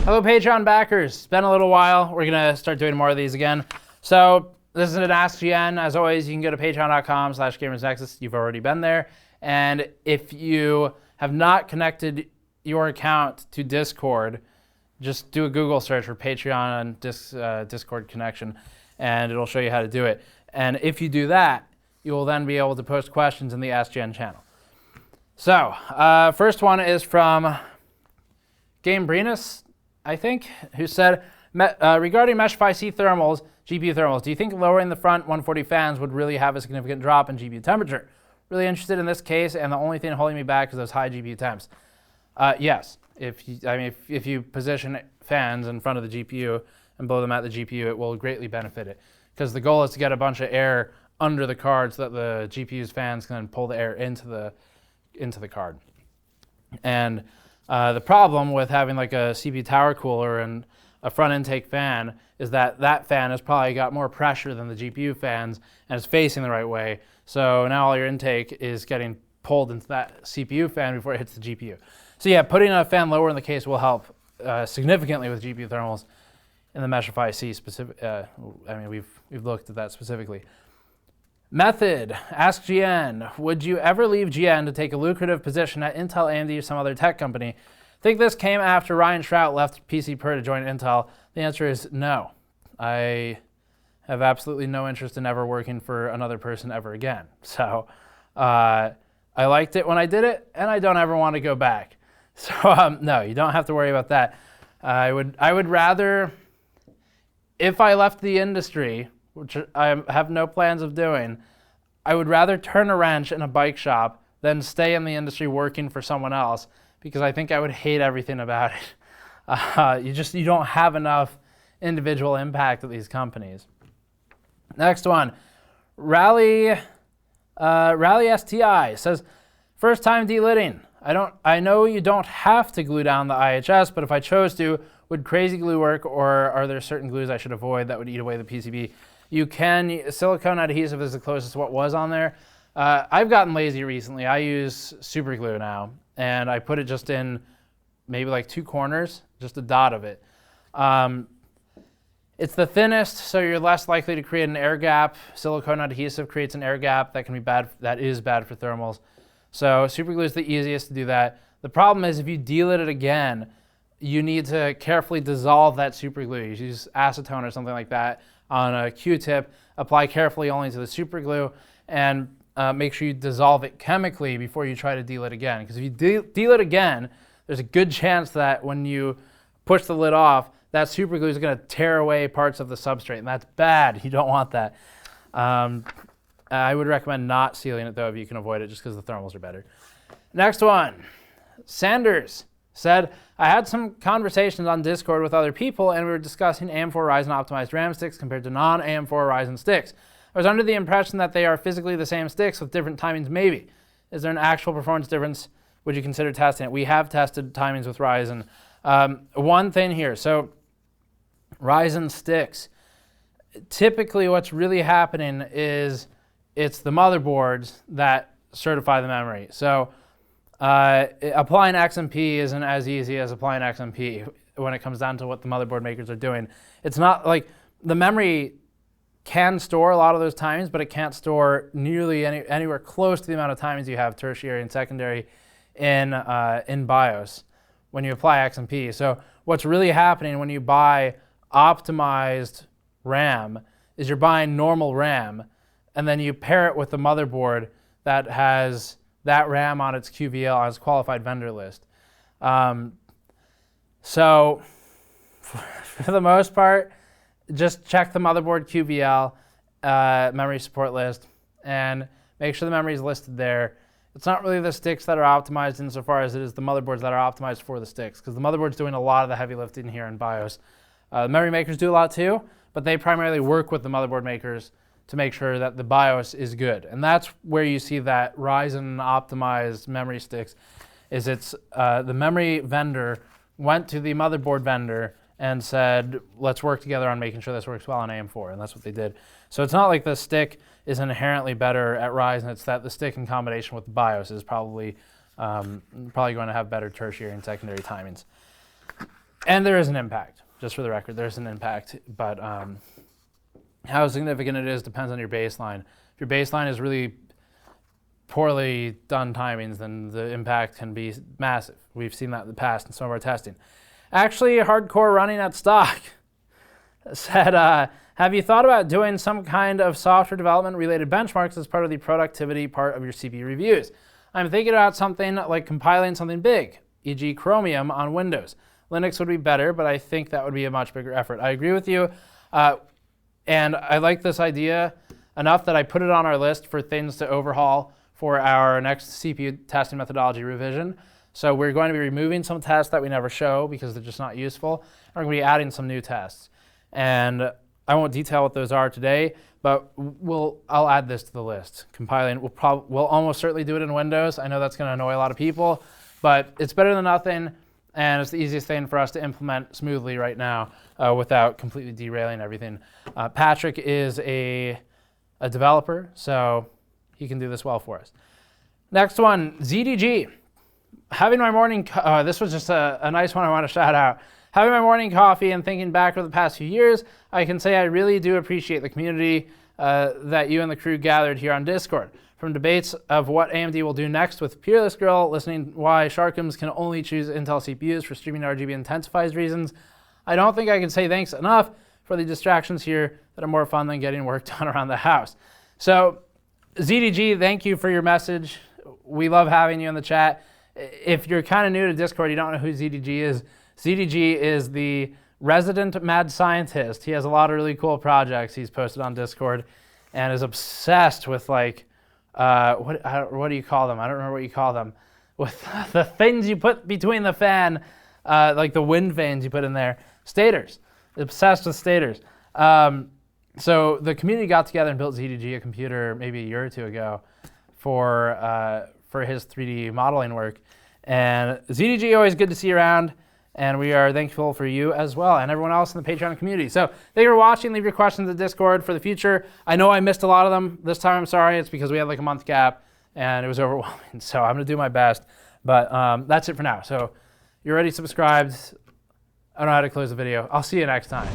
Hello, Patreon backers. It's been a little while. We're going to start doing more of these again. So this is an AskGN. As always, you can go to patreon.com/gamersnexus. You've already been there. And if you have not connected your account to Discord, just do a Google search for Patreon Discord connection, and it'll show you how to do it. And if you do that, you will then be able to post questions in the AskGN channel. So first one is from Gambrinus, I think, who said, regarding Meshify C GPU thermals, do you think lowering the front 140 fans would really have a significant drop in GPU temperature? Really interested in this case, and the only thing holding me back is those high GPU temps. Yes, if you position fans in front of the GPU and blow them at the GPU, it will greatly benefit it. Because the goal is to get a bunch of air under the card so that the GPU's fans can pull the air into the card. And the problem with having like a CPU tower cooler and a front intake fan is that that fan has probably got more pressure than the GPU fans and is facing the right way. So now all your intake is getting pulled into that CPU fan before it hits the GPU. So yeah, putting a fan lower in the case will help significantly with GPU thermals in the Meshify C specific. We've looked at that specifically. Method, askgn, would you ever leave GN to take a lucrative position at Intel, AMD, or some other tech company? Think this came after Ryan Shrout left PC Per to join Intel? The answer is no. I have absolutely no interest in ever working for another person ever again. So I liked it when I did it, and I don't ever want to go back. So no, you don't have to worry about that. I would rather, if I left the industry, which I have no plans of doing, I would rather turn a wrench in a bike shop than stay in the industry working for someone else, because I think I would hate everything about it. You don't have enough individual impact at these companies. Next one, RallySTi says, first time delidding. I know you don't have to glue down the IHS, but if I chose to, would crazy glue work, or are there certain glues I should avoid that would eat away the PCB? You can, silicone adhesive is the closest to what was on there. I've gotten lazy recently. I use super glue now, and I put it just in maybe like 2 corners, just a dot of it. It's the thinnest, so you're less likely to create an air gap. Silicone adhesive creates an air gap that can be bad. That is bad for thermals. So super glue is the easiest to do that. The problem is if you delid it again, you need to carefully dissolve that super glue. You use acetone or something like that on a Q-tip, apply carefully only to the super glue, and make sure you dissolve it chemically before you try to delid again. Because if you delid again, there's a good chance that when you push the lid off, that super glue is going to tear away parts of the substrate, and that's bad. You don't want that. I would recommend not sealing it, though, if you can avoid it, just because the thermals are better. Next one, Sanders said, I had some conversations on Discord with other people, and we were discussing AM4 Ryzen optimized RAM sticks compared to non-AM4 Ryzen sticks. I was under the impression that they are physically the same sticks with different timings, maybe. Is there an actual performance difference? Would you consider testing it? We have tested timings with Ryzen. One thing here, so Ryzen sticks, typically what's really happening is it's the motherboards that certify the memory. So applying XMP isn't as easy as applying XMP when it comes down to what the motherboard makers are doing. It's not like the memory can store a lot of those timings, but it can't store nearly anywhere close to the amount of timings you have tertiary and secondary in BIOS when you apply XMP. So what's really happening when you buy optimized RAM is you're buying normal RAM, and then you pair it with the motherboard that has that RAM on its QVL, on its qualified vendor list. So for the most part, just check the motherboard QVL, memory support list, and make sure the memory is listed there. It's not really the sticks that are optimized insofar as it is the motherboards that are optimized for the sticks, because the motherboard's doing a lot of the heavy lifting here in BIOS. The memory makers do a lot too, but they primarily work with the motherboard makers to make sure that the BIOS is good. And that's where you see that Ryzen optimized memory sticks, is it's the memory vendor went to the motherboard vendor and said, let's work together on making sure this works well on AM4, and that's what they did. So it's not like the stick is inherently better at Ryzen, it's that the stick in combination with the BIOS is probably going to have better tertiary and secondary timings. And there is an impact, just for the record, there's an impact, but how significant it is depends on your baseline. If your baseline is really poorly done timings, then the impact can be massive. We've seen that in the past in some of our testing. Actually, Hardcore Running at Stock said, have you thought about doing some kind of software development related benchmarks as part of the productivity part of your CPU reviews? I'm thinking about something like compiling something big, e.g. Chromium on Windows. Linux would be better, but I think that would be a much bigger effort. I agree with you, and I like this idea enough that I put it on our list for things to overhaul for our next CPU testing methodology revision. So we're going to be removing some tests that we never show because they're just not useful. And we're going to be adding some new tests. And I won't detail what those are today, but I'll add this to the list. Compiling, we'll almost certainly do it in Windows. I know that's going to annoy a lot of people, but it's better than nothing. And it's the easiest thing for us to implement smoothly right now without completely derailing everything. Patrick is a developer, so he can do this well for us. Next one, ZDG. Having my morning, this was just a nice one I want to shout out. Having my morning coffee and thinking back over the past few years, I can say I really do appreciate the community that you and the crew gathered here on Discord. From debates of what AMD will do next with Peerless Girl, listening why Sharkums can only choose Intel CPUs for streaming RGB intensifies reasons, I don't think I can say thanks enough for the distractions here that are more fun than getting work done around the house. So ZDG, thank you for your message. We love having you in the chat. If you're kind of new to Discord, you don't know who ZDG is. ZDG is the resident mad scientist. He has a lot of really cool projects he's posted on Discord and is obsessed with like, what do you call them? I don't remember what you call them. With the things you put between the fan, like the wind vanes you put in there. Stators. Obsessed with stators. So the community got together and built ZDG a computer maybe a year or two ago for his 3D modeling work. And ZDG, always good to see you around. And we are thankful for you as well and everyone else in the Patreon community. So thank you for watching. Leave your questions in Discord for the future. I know I missed a lot of them this time. I'm sorry. It's because we had like a month gap and it was overwhelming. So I'm going to do my best. But that's it for now. So you're already subscribed. I don't know how to close the video. I'll see you next time.